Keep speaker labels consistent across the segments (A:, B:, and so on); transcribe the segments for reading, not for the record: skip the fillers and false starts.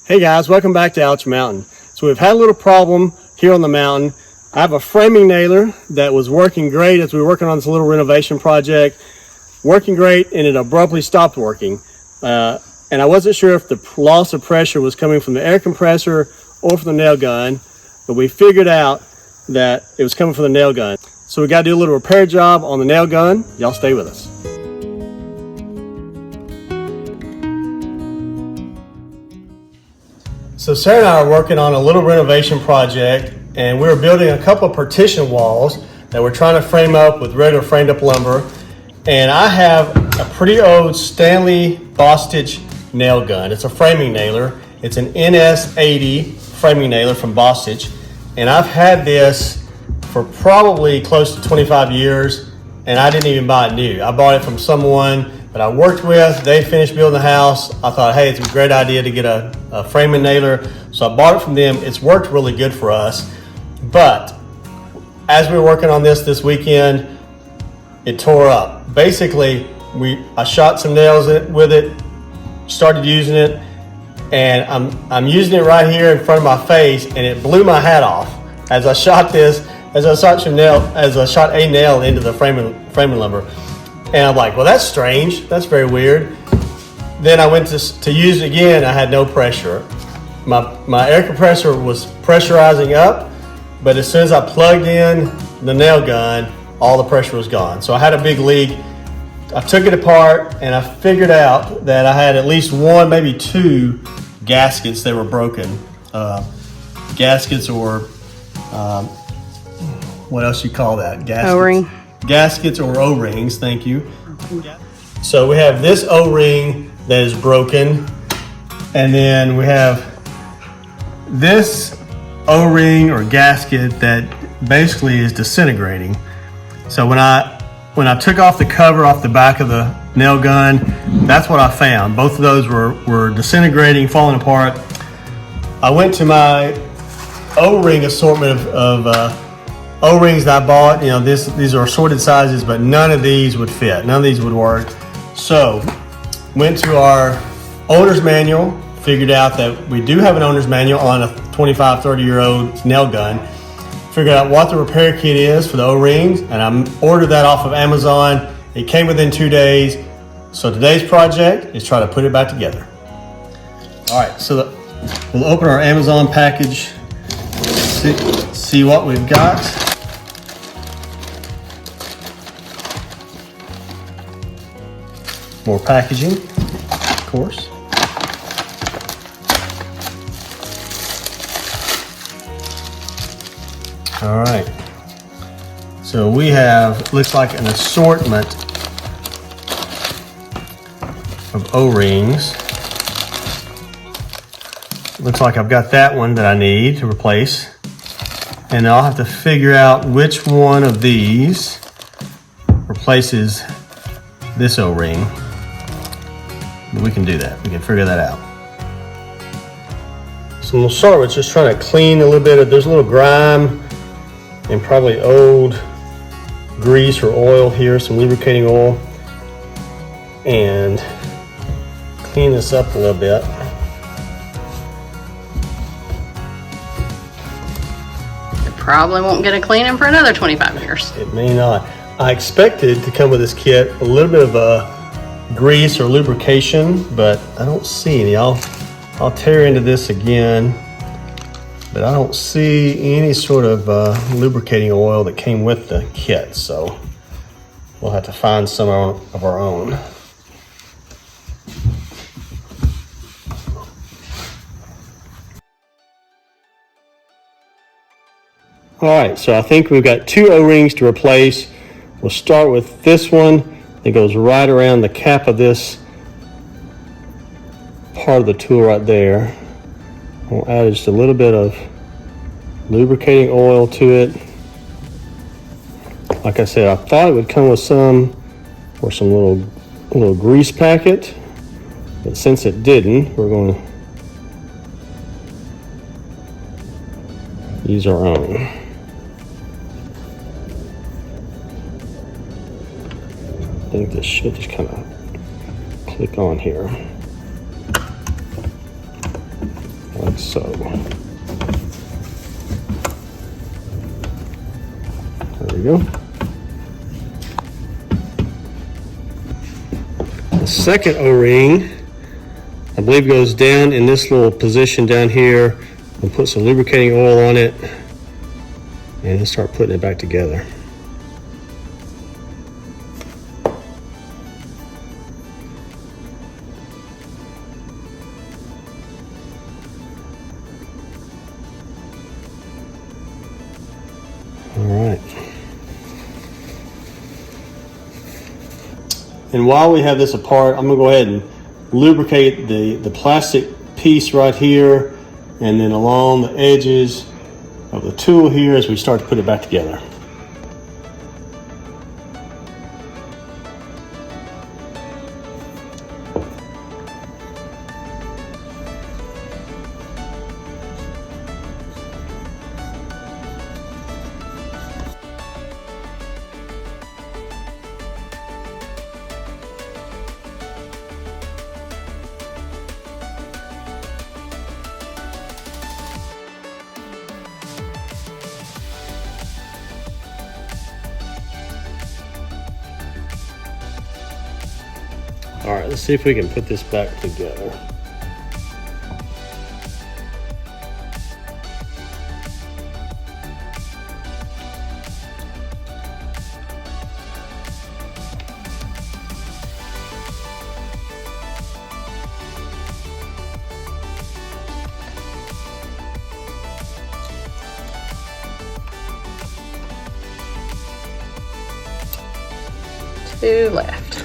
A: Hey guys, welcome back to Ouch Mountain. So we've had a little problem here on the mountain. I have a framing nailer that was working great as we were working on this little renovation project. Working great, and it abruptly stopped working. And I wasn't sure if the loss of pressure was coming from the air compressor or from the nail gun, but we figured out that it was coming from the nail gun. So we got to do a little repair job on the nail gun. Y'all stay with us. So Sarah and I are working on a little renovation project, and we're building a couple of partition walls that we're trying to frame up with regular framed up lumber. And I have a pretty old Stanley Bostitch nail gun. It's a framing nailer. It's an NS80 Framing Nailer from Bostitch. And I've had this for probably close to 25 years, and I didn't even buy it new. I bought it from someone that I worked with. They finished building the house. I thought, hey, it's a great idea to get a framing nailer. So I bought it from them. It's worked really good for us. But as we were working on this weekend, it tore up. Basically, I shot some nails with it, started using it, and I'm using it right here in front of my face, and it blew my hat off as I shot this, as I shot a nail into the framing lumber. And I'm like, well, that's strange. That's very weird. Then I went to use it again. I had no pressure. My air compressor was pressurizing up, but as soon as I plugged in the nail gun, all the pressure was gone. So I had a big leak. I took it apart, and I figured out that I had at least one, maybe two gaskets that were broken. Gaskets, or what else you call that? Gaskets. O-ring. Gaskets or O-rings, thank you. So we have this O-ring that is broken, and then we have this O-ring or gasket that basically is disintegrating. So when I took off the cover off the back of the nail gun, that's what I found. Both of those were disintegrating, falling apart. I went to my O-ring assortment of O-rings that I bought. You know, these are assorted sizes, but none of these would fit. None of these would work. So went to our owner's manual, figured out that we do have an owner's manual on a 25, 30-year-old nail gun. Figured out what the repair kit is for the O-rings, and I ordered that off of Amazon. It came within 2 days. So today's project is try to put it back together. All right, so we'll open our Amazon package, see what we've got. More packaging, of course. All right, so we have, looks like an assortment of O-rings. Looks like I've got that one that I need to replace, and I'll have to figure out which one of these replaces this O-ring. We can do that. We can figure that out. So we'll start with just trying to clean a little bit of, there's a little grime and probably old grease or oil here, some lubricating oil, and clean this up a little bit.
B: It probably won't get a cleaning for another 25 years.
A: It may not. I expected to come with this kit a little bit of a grease or lubrication, but I don't see any. I'll tear into this again, but I don't see any sort of lubricating oil that came with the kit, so we'll have to find some of our own. All right, so I think we've got two O-rings to replace. We'll start with this one. It goes right around the cap of this part of the tool right there. We'll add just a little bit of lubricating oil to it. Like I said, I thought it would come with some little grease packet, but since it didn't, we're going to use our own. I think this should just kind of click on here. so. There we go. The second O-ring, I believe, goes down in this little position down here. We'll put some lubricating oil on it and then start putting it back together. All right. And while we have this apart, I'm gonna go ahead and lubricate the plastic piece right here and then along the edges of the tool here as we start to put it back together. All right, let's see if we can put this back together.
B: Two left.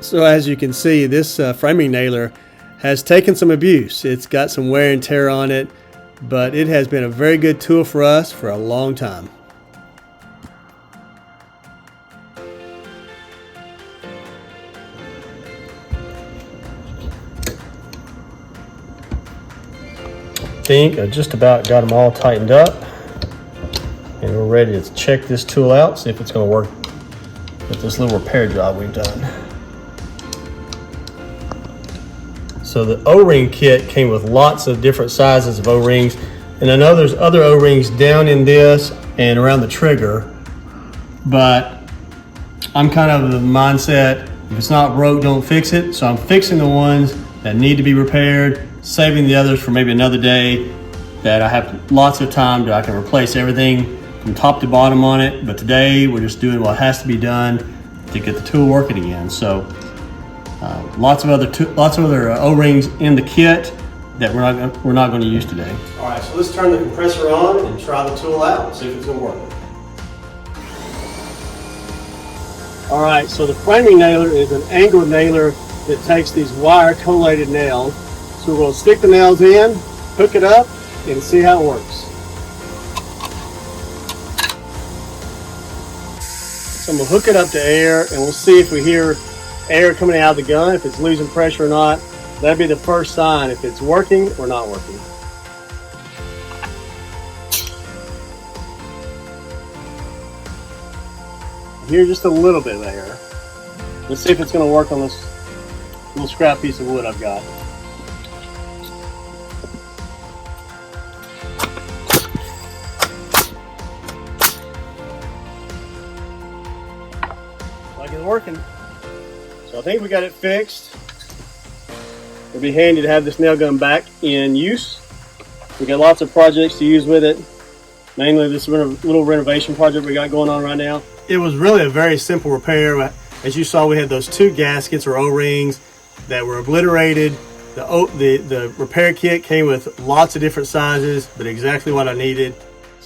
A: So as you can see, this framing nailer has taken some abuse. It's got some wear and tear on it, but it has been a very good tool for us for a long time. I think I just about got them all tightened up, and we're ready to check this tool out, see if it's going to work with this little repair job we've done. So the O-ring kit came with lots of different sizes of O-rings, and I know there's other O-rings down in this and around the trigger, but I'm kind of the mindset, if it's not broke, don't fix it. So I'm fixing the ones that need to be repaired, saving the others for maybe another day that I have lots of time that I can replace everything from top to bottom on it. But today we're just doing what has to be done to get the tool working again. So lots of other O-rings in the kit that we're not going to use today. All right, so let's turn the compressor on and try the tool out and see if it's going to work. All right, so the framing nailer is an angled nailer that takes these wire collated nails. So we're going to stick the nails in, hook it up, and see how it works. So I'm going to hook it up to air, and we'll see if we hear air coming out of the gun, if it's losing pressure or not. That'd be the first sign if it's working or not working. I hear just a little bit of air. Let's see if it's going to work on this little scrap piece of wood I've got. Like it's working. So I think we got it fixed. It'll be handy to have this nail gun back in use. We got lots of projects to use with it. Mainly this little renovation project we got going on right now. It was really a very simple repair. As you saw, we had those two gaskets or O-rings that were obliterated. The repair kit came with lots of different sizes, but exactly what I needed.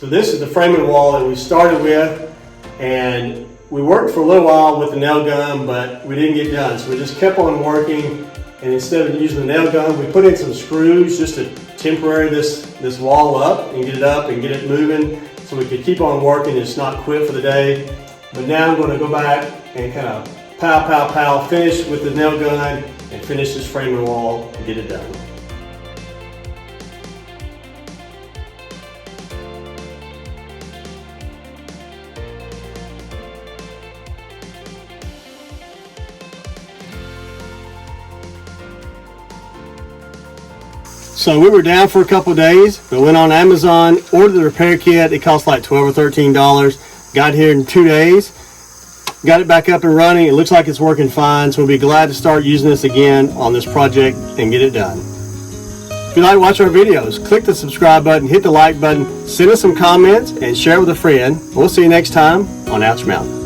A: So this is the framing wall that we started with, and we worked for a little while with the nail gun, but we didn't get done. So we just kept on working, and instead of using the nail gun, we put in some screws just to temporary this wall up and get it moving so we could keep on working and just not quit for the day. But now I'm going to go back and kind of pow, finish with the nail gun and finish this framing wall and get it done. So we were down for a couple days, but went on Amazon, ordered the repair kit. It cost like $12 or $13. Got here in 2 days. Got it back up and running. It looks like it's working fine, so we'll be glad to start using this again on this project and get it done. If you like to watch our videos, click the subscribe button, hit the like button, send us some comments, and share with a friend. We'll see you next time on Ouch Mountain.